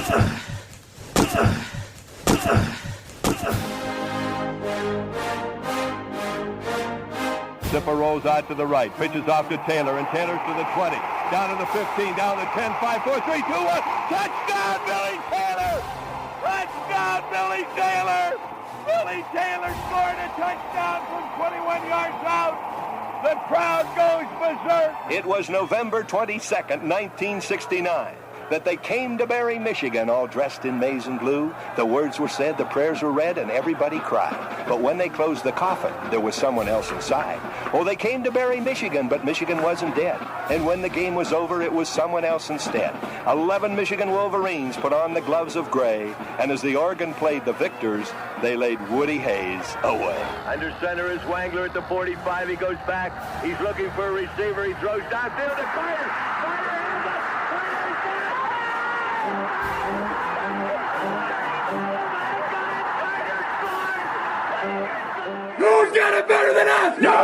Zipper rolls out to the right, pitches off to Taylor, and Taylor's to the 20, down to the 15, down to 10, 5, 4, 3, 2, 1. Touchdown, Billy Taylor! Touchdown, Billy Taylor! Billy Taylor scored a touchdown from 21 yards out. The crowd goes berserk. It was November 22nd, 1969. That they came to Berry, Michigan, all dressed in maize and blue. The words were said, the prayers were read, and everybody cried. But when they closed the coffin, there was someone else inside. Oh, they came to Berry, Michigan, but Michigan wasn't dead. And when the game was over, it was someone else instead. 11 Michigan Wolverines put on the gloves of gray, and as the organ played the victors, they laid Woody Hayes away. Under center is Wangler at the 45. He goes back. He's looking for a receiver. He throws downfield to Carter. Who's got it better than us? Nobody!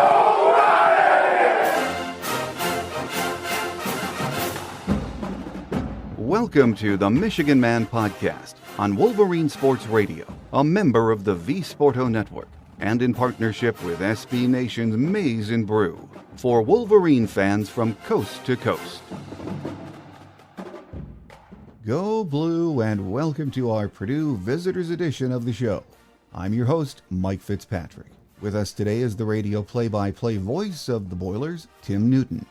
Welcome to the Michigan Man Podcast on Wolverine Sports Radio, a member of the V Sporto Network, and in partnership with SB Nation's Maize and Brew, for Wolverine fans from coast to coast. Go Blue, and welcome to our Purdue Visitors Edition of the show. I'm your host, Mike Fitzpatrick. With us today is the radio play-by-play voice of the Boilers, Tim Newton.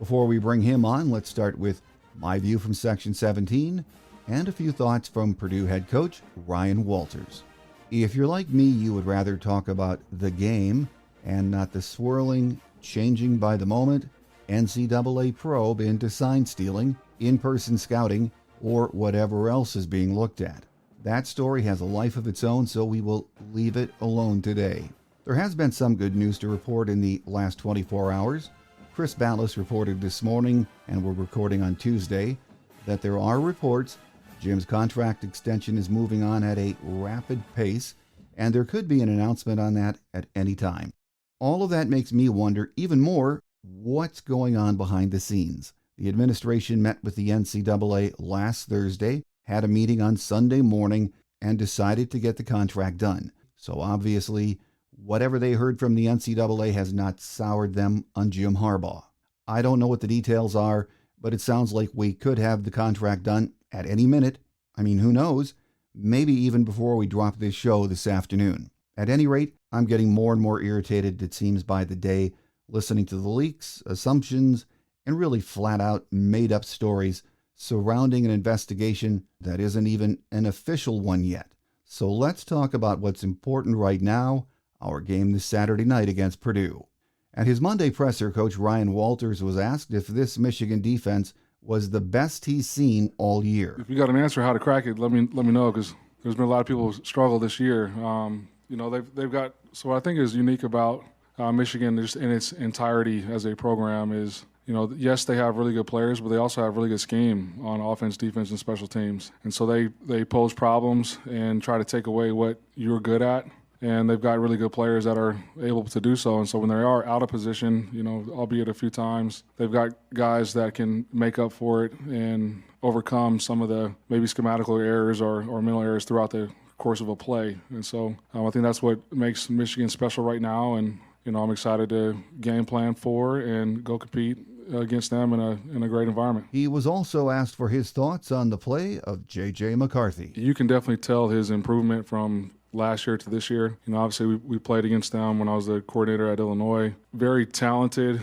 Before we bring him on, let's start with my view from Section 17 and a few thoughts from Purdue head coach Ryan Walters. If you're like me, you would rather talk about the game and not the swirling, changing by the moment NCAA probe into sign stealing, in-person scouting, or whatever else is being looked at. That story has a life of its own, so we will leave it alone today. There has been some good news to report in the last 24 hours. Chris Ballas reported this morning, and we're recording on Tuesday, that there are reports Jim's contract extension is moving on at a rapid pace, and there could be an announcement on that at any time. All of that makes me wonder even more what's going on behind the scenes. The administration met with the NCAA last Thursday, had a meeting on Sunday morning, and decided to get the contract done. So obviously, whatever they heard from the NCAA has not soured them on Jim Harbaugh. I don't know what the details are, but it sounds like we could have the contract done at any minute. I mean, who knows? Maybe even before we drop this show this afternoon. At any rate, I'm getting more and more irritated, it seems, by the day, listening to the leaks, assumptions, and really flat-out made-up stories surrounding an investigation that isn't even an official one yet. So let's talk about what's important right now, our game this Saturday night against Purdue. At his Monday presser, Coach Ryan Walters was asked if this Michigan defense was the best he's seen all year. If you got an answer how to crack it, let me know, because there's been a lot of people who struggle this year. They've got, so what I think is unique about Michigan just in its entirety as a program is, yes, they have really good players, but they also have really good scheme on offense, defense, and special teams. And so they pose problems and try to take away what you're good at. And they've got really good players that are able to do so. And so when they are out of position, albeit a few times, they've got guys that can make up for it and overcome some of the maybe schematical errors or mental errors throughout the course of a play. And so I think that's what makes Michigan special right now. And, I'm excited to game plan for and go compete against them in a great environment. He was also asked for his thoughts on the play of J.J. McCarthy. You can definitely tell his improvement from last year to this year. Obviously we played against them when I was the coordinator at Illinois. Very talented,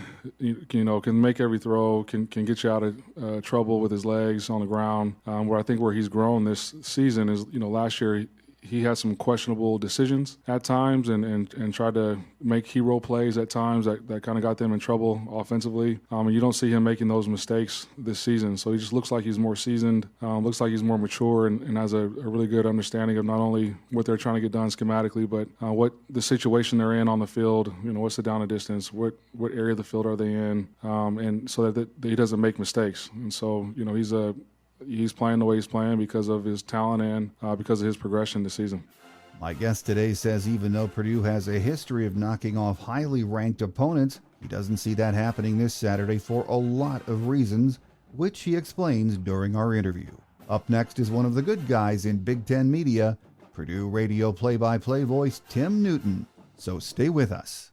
can make every throw, can get you out of trouble with his legs on the ground. Where he's grown this season is, last year he had some questionable decisions at times and tried to make hero plays at times that kind of got them in trouble offensively. And you don't see him making those mistakes this season. So he just looks like he's more seasoned, looks like he's more mature and has a really good understanding of not only what they're trying to get done schematically, but what the situation they're in on the field, what's the down and distance, what area of the field are they in, and so that he doesn't make mistakes. And so, he's playing the way he's playing because of his talent and because of his progression this season. My guest today says even though Purdue has a history of knocking off highly ranked opponents, he doesn't see that happening this Saturday for a lot of reasons, which he explains during our interview. Up next is one of the good guys in Big Ten media, Purdue radio play-by-play voice Tim Newton. So stay with us.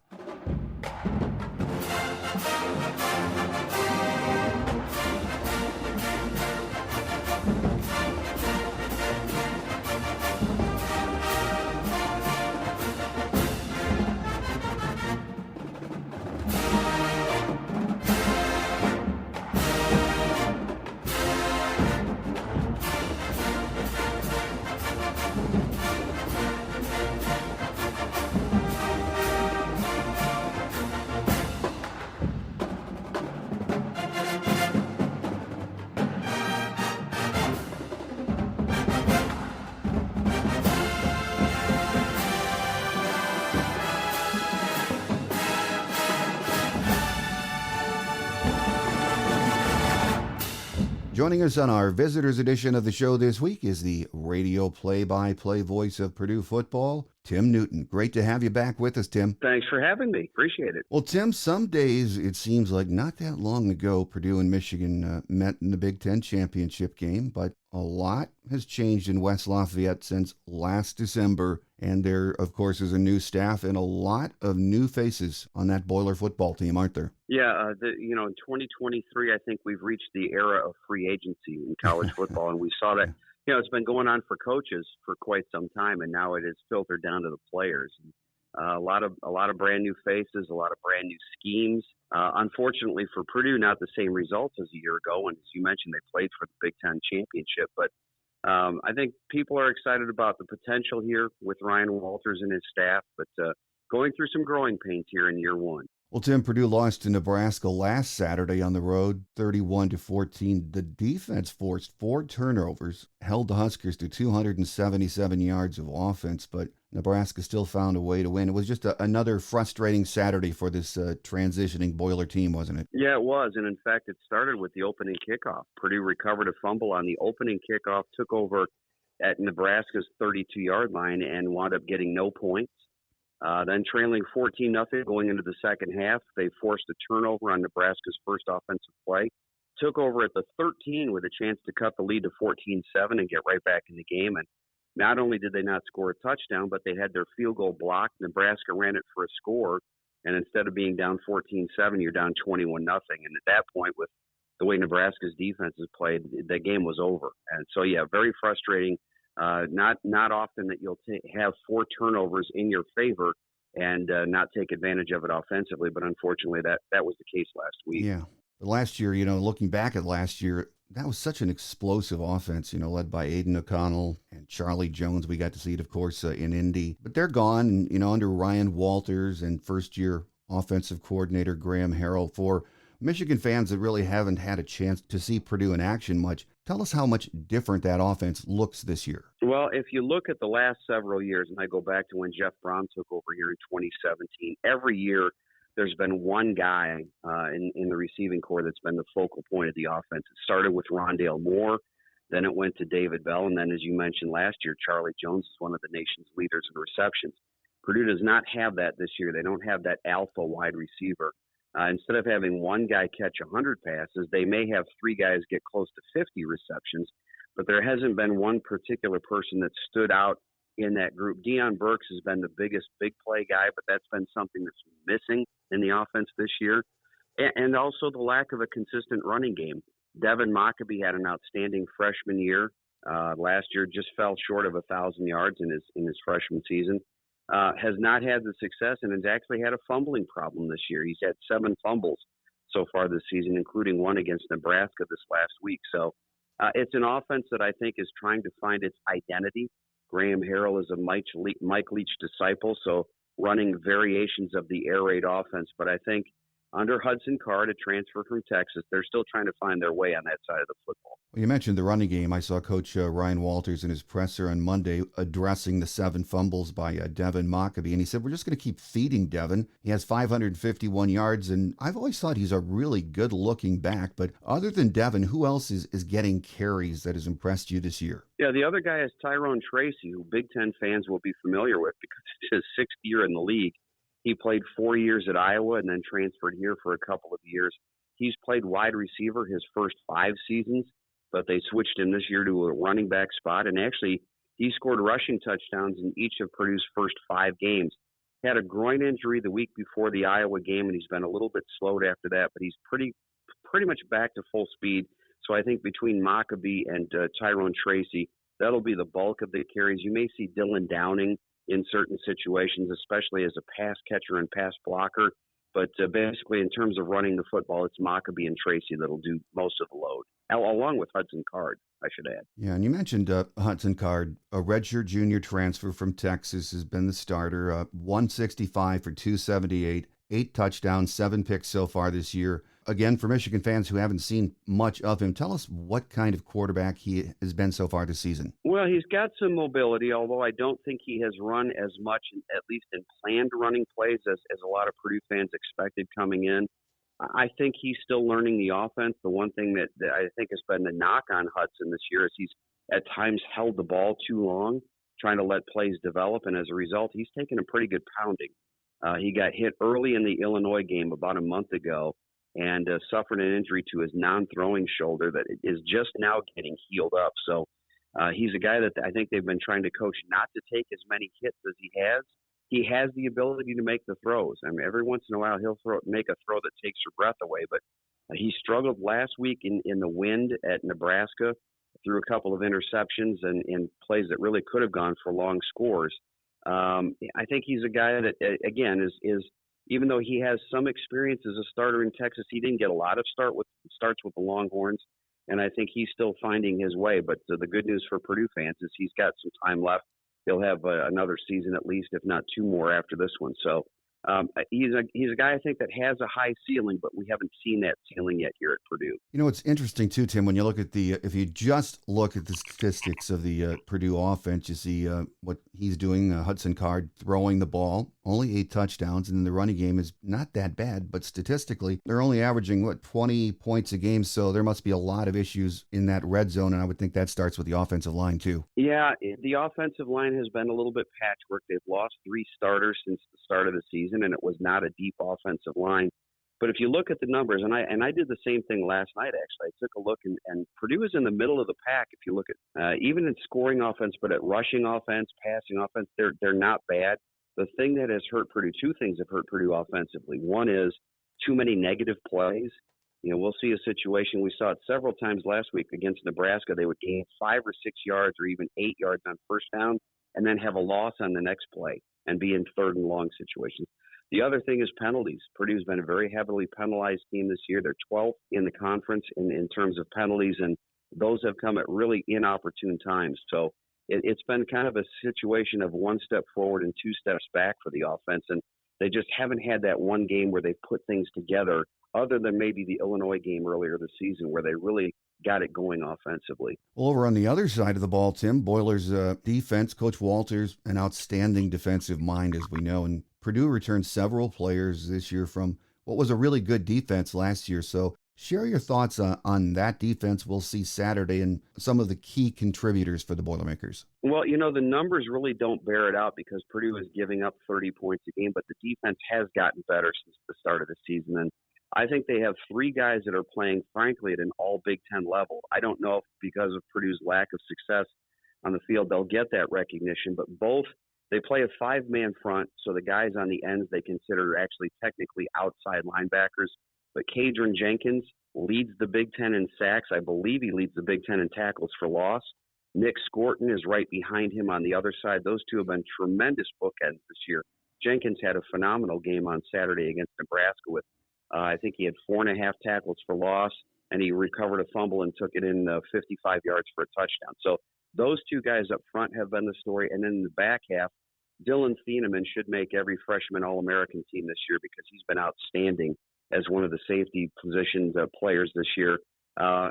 Joining us on our Visitors Edition of the show this week is the radio play-by-play voice of Purdue football, Tim Newton. Great to have you back with us, Tim. Thanks for having me. Appreciate it. Well, Tim, some days it seems like not that long ago Purdue and Michigan met in the Big Ten championship game, but a lot has changed in West Lafayette since last December, and there, of course, is a new staff and a lot of new faces on that Boiler football team, aren't there? Yeah, in 2023, I think we've reached the era of free agency in college football, and we saw that. It's been going on for coaches for quite some time, and now it is filtered down to the players. A lot of brand new faces, a lot of brand new schemes. Unfortunately for Purdue, not the same results as a year ago. And as you mentioned, they played for the Big Ten championship. But I think people are excited about the potential here with Ryan Walters and his staff, but going through some growing pains here in year one. Well, Tim, Purdue lost to Nebraska last Saturday on the road, 31-14. The defense forced 4 turnovers, held the Huskers to 277 yards of offense, but Nebraska still found a way to win. It was just another frustrating Saturday for this transitioning Boiler team, wasn't it? Yeah, it was. And in fact, it started with the opening kickoff. Purdue recovered a fumble on the opening kickoff, took over at Nebraska's 32-yard line, and wound up getting no points. Then trailing 14-0 going into the second half, they forced a turnover on Nebraska's first offensive play. Took over at the 13 with a chance to cut the lead to 14-7 and get right back in the game. And not only did they not score a touchdown, but they had their field goal blocked. Nebraska ran it for a score, and instead of being down 14-7, you're down 21-0. And at that point, with the way Nebraska's defense has played, the game was over. And so, yeah, very frustrating. Not often that you'll have 4 turnovers in your favor and not take advantage of it offensively, but unfortunately that was the case last week. Yeah. But last year, looking back at last year, that was such an explosive offense, led by Aiden O'Connell and Charlie Jones. We got to see it, of course, in Indy. But they're gone, under Ryan Walters and first-year offensive coordinator Graham Harrell. For Michigan fans that really haven't had a chance to see Purdue in action much, tell us how much different that offense looks this year. Well, if you look at the last several years, and I go back to when Jeff Brohm took over here in 2017, every year there's been one guy in the receiving corps that's been the focal point of the offense. It started with Rondale Moore, then it went to David Bell, and then, as you mentioned last year, Charlie Jones is one of the nation's leaders in receptions. Purdue does not have that this year. They don't have that alpha wide receiver. Instead of having one guy catch 100 passes, they may have 3 guys get close to 50 receptions, but there hasn't been one particular person that stood out in that group. Deion Burks has been the biggest big play guy, but that's been something that's missing in the offense this year. And also the lack of a consistent running game. Devin Mockabee had an outstanding freshman year. Last year just fell short of 1,000 yards in his freshman season. Has not had the success and has actually had a fumbling problem this year. He's had 7 fumbles so far this season, including one against Nebraska this last week. So it's an offense that I think is trying to find its identity. Graham Harrell is a Mike Leach disciple, so running variations of the air raid offense. But I think under Hudson Card, a transfer from Texas, they're still trying to find their way on that side of the football. Well, you mentioned the running game. I saw Coach Ryan Walters in his presser on Monday addressing the 7 fumbles by Devin Mockabee, and he said, we're just going to keep feeding Devin. He has 551 yards, and I've always thought he's a really good-looking back, but other than Devin, who else is getting carries that has impressed you this year? Yeah, the other guy is Tyrone Tracy, who Big Ten fans will be familiar with because it's his 6th year in the league. He played 4 years at Iowa and then transferred here for a couple of years. He's played wide receiver his first 5 seasons. but they switched him this year to a running back spot. And actually, he scored rushing touchdowns in each of Purdue's first 5 games. Had a groin injury the week before the Iowa game, and he's been a little bit slowed after that, but he's pretty much back to full speed. So I think between Maccabee and Tyrone Tracy, that'll be the bulk of the carries. You may see Dylan Downing in certain situations, especially as a pass catcher and pass blocker. But basically, in terms of running the football, it's Maccabee and Tracy that'll do most of the load, along with Hudson Card, I should add. Yeah, and you mentioned Hudson Card, a redshirt junior transfer from Texas, has been the starter. 165 for 278, 8 touchdowns, 7 picks so far this year. Again, for Michigan fans who haven't seen much of him, tell us what kind of quarterback he has been so far this season. Well, he's got some mobility, although I don't think he has run as much, at least in planned running plays, as a lot of Purdue fans expected coming in. I think he's still learning the offense. The one thing that I think has been the knock on Hudson this year is he's at times held the ball too long, trying to let plays develop, and as a result, he's taken a pretty good pounding. He got hit early in the Illinois game about a month ago, and suffered an injury to his non-throwing shoulder that is just now getting healed up. So he's a guy that I think they've been trying to coach not to take as many hits as he has. He has the ability to make the throws. I mean, every once in a while he'll make a throw that takes your breath away. But he struggled last week in the wind at Nebraska, threw a couple of interceptions and plays that really could have gone for long scores. I think he's a guy that, again, is even though he has some experience as a starter in Texas, he didn't get a lot of starts with the Longhorns, and I think he's still finding his way. But the good news for Purdue fans is he's got some time left. He'll have another season at least, if not 2 more after this one. So he's a guy I think that has a high ceiling, but we haven't seen that ceiling yet here at Purdue. You know, it's interesting too, Tim, when you look at if you just look at the statistics of the Purdue offense, you see what he's doing. Hudson Card throwing the ball, only 8 touchdowns, and then the running game is not that bad, but statistically they're only averaging 20 points a game. So there must be a lot of issues in that red zone, and I would think that starts with the offensive line too. Yeah, the offensive line has been a little bit patchwork. They've lost 3 starters since the start of the season, and it was not a deep offensive line. But if you look at the numbers, and I did the same thing last night, actually. I took a look, and Purdue is in the middle of the pack if you look at even in scoring offense, but at rushing offense, passing offense, they're not bad. The thing that has hurt Purdue, 2 things have hurt Purdue offensively. One is too many negative plays. You know, we'll see a situation, we saw it several times last week against Nebraska. They would gain 5 or 6 yards or even 8 yards on first down and then have a loss on the next play and be in 3rd and long situations. The other thing is penalties. Purdue's been a very heavily penalized team this year. They're 12th in the conference in terms of penalties, and those have come at really inopportune times. So it's been kind of a situation of 1 step forward and 2 steps back for the offense, and they just haven't had that one game where they've put things together other than maybe the Illinois game earlier this season where they really got it going offensively. Well, over on the other side of the ball, Tim, Boilers defense, Coach Walters, an outstanding defensive mind, as we know, and Purdue returned several players this year from what was a really good defense last year. So share your thoughts on that defense we'll see Saturday and some of the key contributors for the Boilermakers. Well, you know, the numbers really don't bear it out because Purdue is giving up 30 points a game, but the defense has gotten better since the start of the season. And I think they have 3 guys that are playing, frankly, at an all Big Ten level. I don't know if because of Purdue's lack of success on the field, they'll get that recognition, but both they play a 5-man front, so the guys on the ends they consider actually technically outside linebackers. But Kadron Jenkins leads the Big Ten in sacks. I believe he leads the Big Ten in tackles for loss. Nick Scorton is right behind him on the other side. Those 2 have been tremendous bookends this year. Jenkins had a phenomenal game on Saturday against Nebraska with, I think he had 4.5 tackles for loss, and he recovered a fumble and took it in 55 yards for a touchdown. So those 2 guys up front have been the story. And then in the back half, Dylan Thieneman should make every freshman All-American team this year because he's been outstanding as one of the safety positions players this year.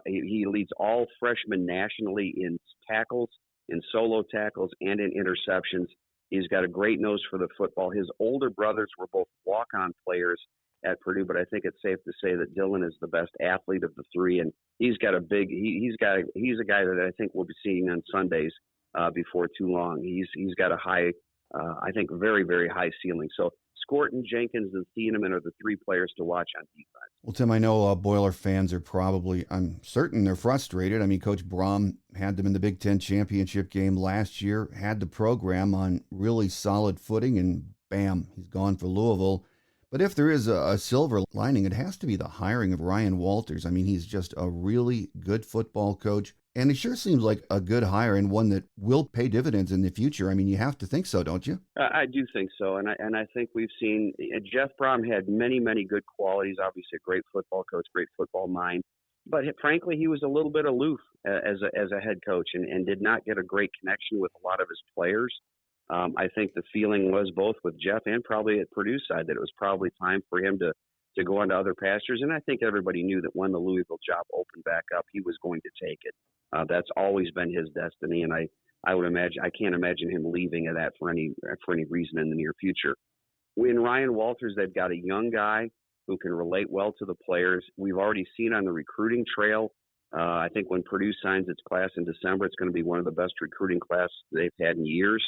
He leads all freshmen nationally in tackles, in solo tackles, and in interceptions. He's got a great nose for the football. His older brothers were both walk-on players at Purdue, but I think it's safe to say that Dylan is the best athlete of the 3, and he's got a big. He's a guy that I think we'll be seeing on Sundays before too long. He's got a high I think, very, very high ceiling. So Scorton, Jenkins, and Thieneman are the three players to watch on defense. Well, Tim, I know Boiler fans are probably, I'm certain they're frustrated. I mean, Coach Brohm had them in the Big Ten championship game last year, had the program on really solid footing, and bam, he's gone for Louisville. But if there is a silver lining, it has to be the hiring of Ryan Walters. I mean, he's just a really good football coach. And he sure seems like a good hire and one that will pay dividends in the future. I mean, you have to think so, don't you? I do think so. And I think we've seen Jeff Brohm had many, many good qualities. Obviously, a great football coach, great football mind. But frankly, he was a little bit aloof as a head coach and did not get a great connection with a lot of his players. I think the feeling was both with Jeff and probably at Purdue side that it was probably time for him to go into other pastures. And I think everybody knew that when the Louisville job opened back up, he was going to take it. That's always been his destiny, and I would imagine I can't imagine him leaving that for any reason in the near future. In Ryan Walters, they've got a young guy who can relate well to the players. We've already seen on the recruiting trail. I think when Purdue signs its class in December, it's going to be one of the best recruiting classes they've had in years.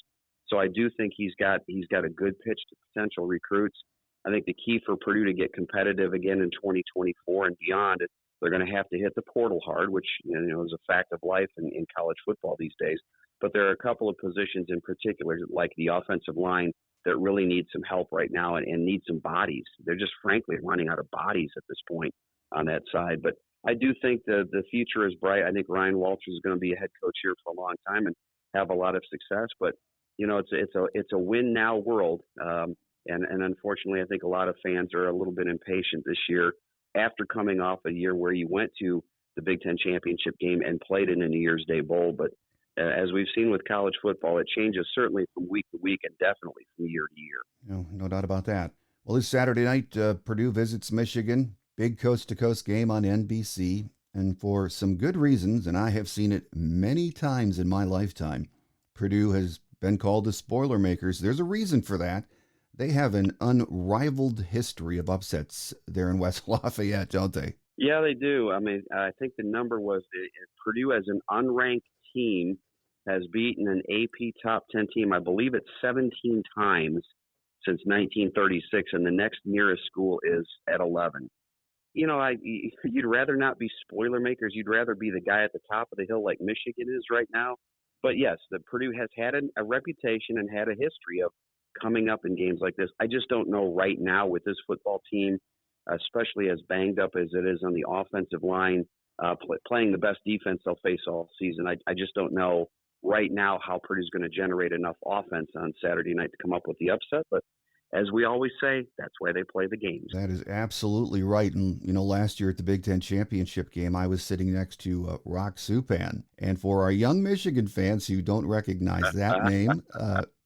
So I do think he's got a good pitch to potential recruits. I think the key for Purdue to get competitive again in 2024 and beyond, they're going to have to hit the portal hard, which is a fact of life in college football these days. But there are a couple of positions in particular, like the offensive line, that really need some help right now and need some bodies. They're just frankly running out of bodies at this point on that side. But I do think the future is bright. I think Ryan Walters is going to be a head coach here for a long time and have a lot of success. But it's a win now world, and unfortunately, I think a lot of fans are a little bit impatient this year after coming off a year where you went to the Big Ten championship game and played in a New Year's Day bowl. But as we've seen with college football, it changes certainly from week to week and definitely from year to year. No doubt about that. Well, this Saturday night, Purdue visits Michigan. Big coast-to-coast game on NBC. And for some good reasons, and I have seen it many times in my lifetime, Purdue has been called the Boilermakers. There's a reason for that. They have an unrivaled history of upsets there in West Lafayette, don't they? Yeah, they do. I mean, I think the number was Purdue as an unranked team has beaten an AP top 10 team, I believe it's 17 times since 1936, and the next nearest school is at 11. You'd rather not be Boilermakers. You'd rather be the guy at the top of the hill like Michigan is right now. But yes, the Purdue has had a reputation and had a history of coming up in games like this. I just don't know right now with this football team, especially as banged up as it is on the offensive line, playing the best defense they'll face all season. I just don't know right now how Purdue's going to generate enough offense on Saturday night to come up with the upset. But as we always say, that's why they play the games. That is absolutely right. And, last year at the Big Ten championship game, I was sitting next to Rock Supan. And for our young Michigan fans who don't recognize that name,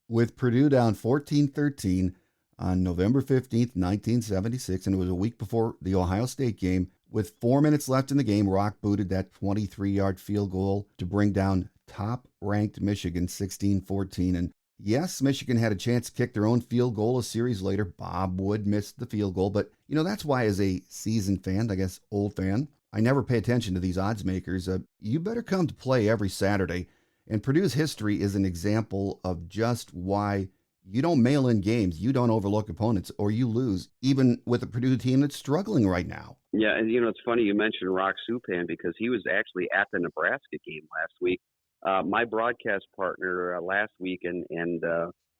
with Purdue down 14-13 on November 15th, 1976, and it was a week before the Ohio State game, with 4 minutes left in the game, Rock booted that 23-yard field goal to bring down top-ranked Michigan 16-14. And yes, Michigan had a chance to kick their own field goal a series later. Bob Wood missed the field goal. But, that's why as a seasoned fan, I guess old fan, I never pay attention to these odds makers. You better come to play every Saturday. And Purdue's history is an example of just why you don't mail in games, you don't overlook opponents, or you lose, even with a Purdue team that's struggling right now. Yeah, and it's funny you mentioned Rock Supan because he was actually at the Nebraska game last week. My broadcast partner last week and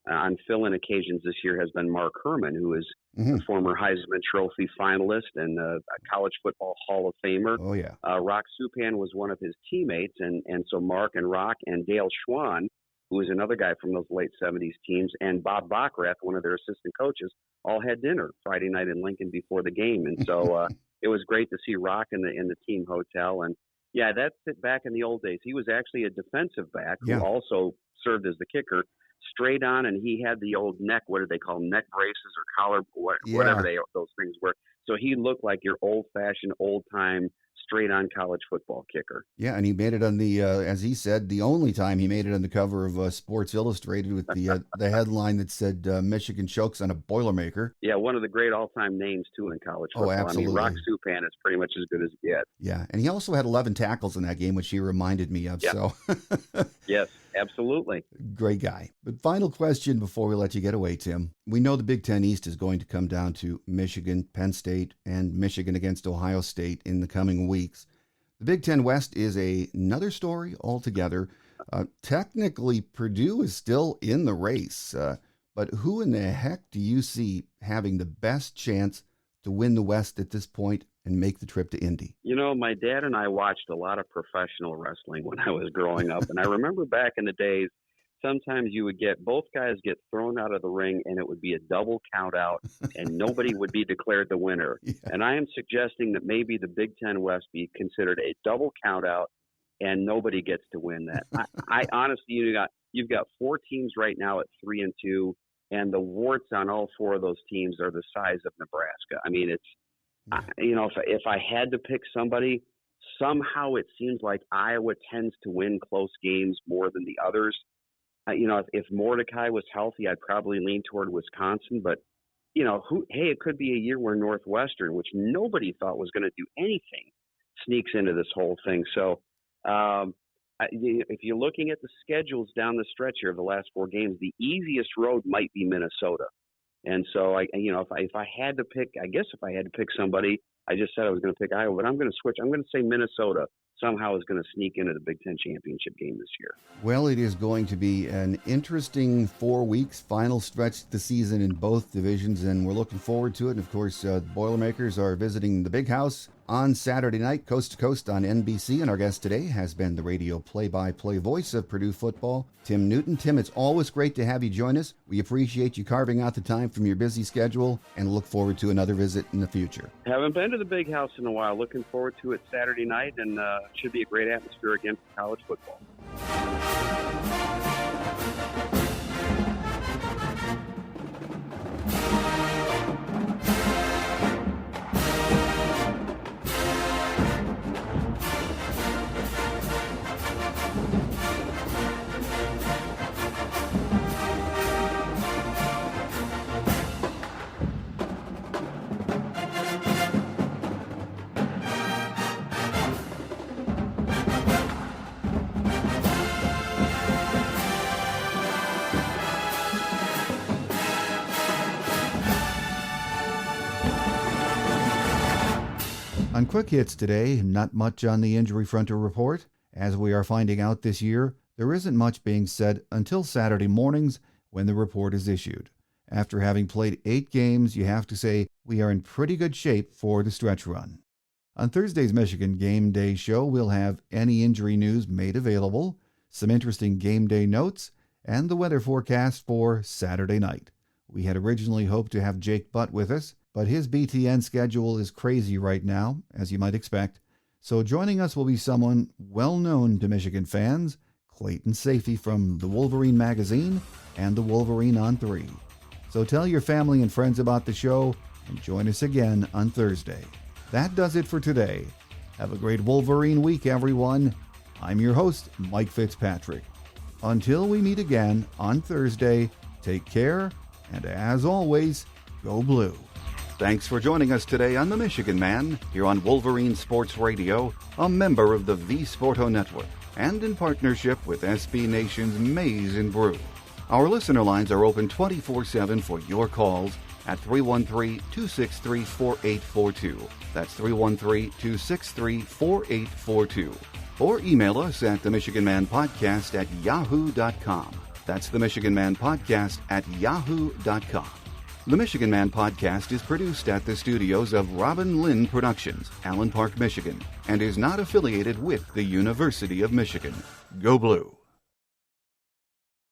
on fill-in occasions this year has been Mark Herman, who is a former Heisman Trophy finalist and a college football Hall of Famer. Oh, yeah. Rock Supan was one of his teammates, and so Mark and Rock and Dale Schwann, who is another guy from those late 70s teams, and Bob Backrath, one of their assistant coaches, all had dinner Friday night in Lincoln before the game. And so it was great to see Rock in the team hotel. And, yeah, that's it back in the old days. He was actually a defensive back who also served as the kicker. Straight on, and he had the old neck, what do they call them, neck braces or collar, whatever those things were. So he looked like your old-fashioned, old-time, straight-on college football kicker. Yeah, and he made it on the, as he said, the only time he made it on the cover of Sports Illustrated with the headline that said, Michigan chokes on a Boilermaker. Yeah, one of the great all-time names, too, in college football. Oh, absolutely. I mean, Rock Supan is pretty much as good as it gets. Yeah, and he also had 11 tackles in that game, which he reminded me of. Yeah. So. Yes. Absolutely. Great guy. But final question before we let you get away, Tim. We know the Big Ten East is going to come down to Michigan, Penn State, and Michigan against Ohio State in the coming weeks. The Big Ten West is another story altogether. Technically, Purdue is still in the race, but who in the heck do you see having the best chance to win the West at this point and make the trip to Indy? You know, my dad and I watched a lot of professional wrestling when I was growing up, and I remember back in the days, sometimes you would get both guys get thrown out of the ring, and it would be a double count out, and nobody would be declared the winner. Yeah. And I am suggesting that maybe the Big Ten West be considered a double count out, and nobody gets to win that. I honestly, you've got 4 teams right now at 3-2, and the warts on all 4 of those teams are the size of Nebraska. I mean, it's if I had to pick somebody, somehow it seems like Iowa tends to win close games more than the others. If Mordecai was healthy, I'd probably lean toward Wisconsin. But, it could be a year where Northwestern, which nobody thought was going to do anything, sneaks into this whole thing. So if you're looking at the schedules down the stretch here of the last 4 games, the easiest road might be Minnesota. And so, if I had to pick, I guess if I had to pick somebody, I just said I was going to pick Iowa, but I'm going to switch. I'm going to say Minnesota somehow is going to sneak into the Big Ten championship game this year. Well, it is going to be an interesting 4 weeks, final stretch of the season in both divisions, and we're looking forward to it. And, of course, the Boilermakers are visiting the Big House on Saturday night, coast to coast on NBC, and our guest today has been the radio play-by-play voice of Purdue football, Tim Newton. Tim, it's always great to have you join us. We appreciate you carving out the time from your busy schedule and look forward to another visit in the future. Haven't been to the Big House in a while. Looking forward to it Saturday night, and it should be a great atmosphere again for college football. On Quick Hits today, not much on the injury front to report. As we are finding out this year, there isn't much being said until Saturday mornings when the report is issued. After having played 8 games, you have to say we are in pretty good shape for the stretch run. On Thursday's Michigan Game Day show, we'll have any injury news made available, some interesting game day notes, and the weather forecast for Saturday night. We had originally hoped to have Jake Butt with us, but his BTN schedule is crazy right now, as you might expect. So joining us will be someone well known to Michigan fans, Clayton Safey from the Wolverine magazine and the Wolverine on 3. So tell your family and friends about the show and join us again on Thursday. That does it for today. Have a great Wolverine week, everyone. I'm your host, Mike Fitzpatrick. Until we meet again on Thursday, take care, and as always, go blue. Thanks for joining us today on The Michigan Man, here on Wolverine Sports Radio, a member of the V-Sporto Network, and in partnership with SB Nation's Maize and Brew. Our listener lines are open 24/7 for your calls at 313-263-4842. That's 313-263-4842. Or email us at themichiganmanpodcast@yahoo.com. That's themichiganmanpodcast@yahoo.com. The Michigan Man Podcast is produced at the studios of Robin Lynn Productions, Allen Park, Michigan, and is not affiliated with the University of Michigan. Go Blue!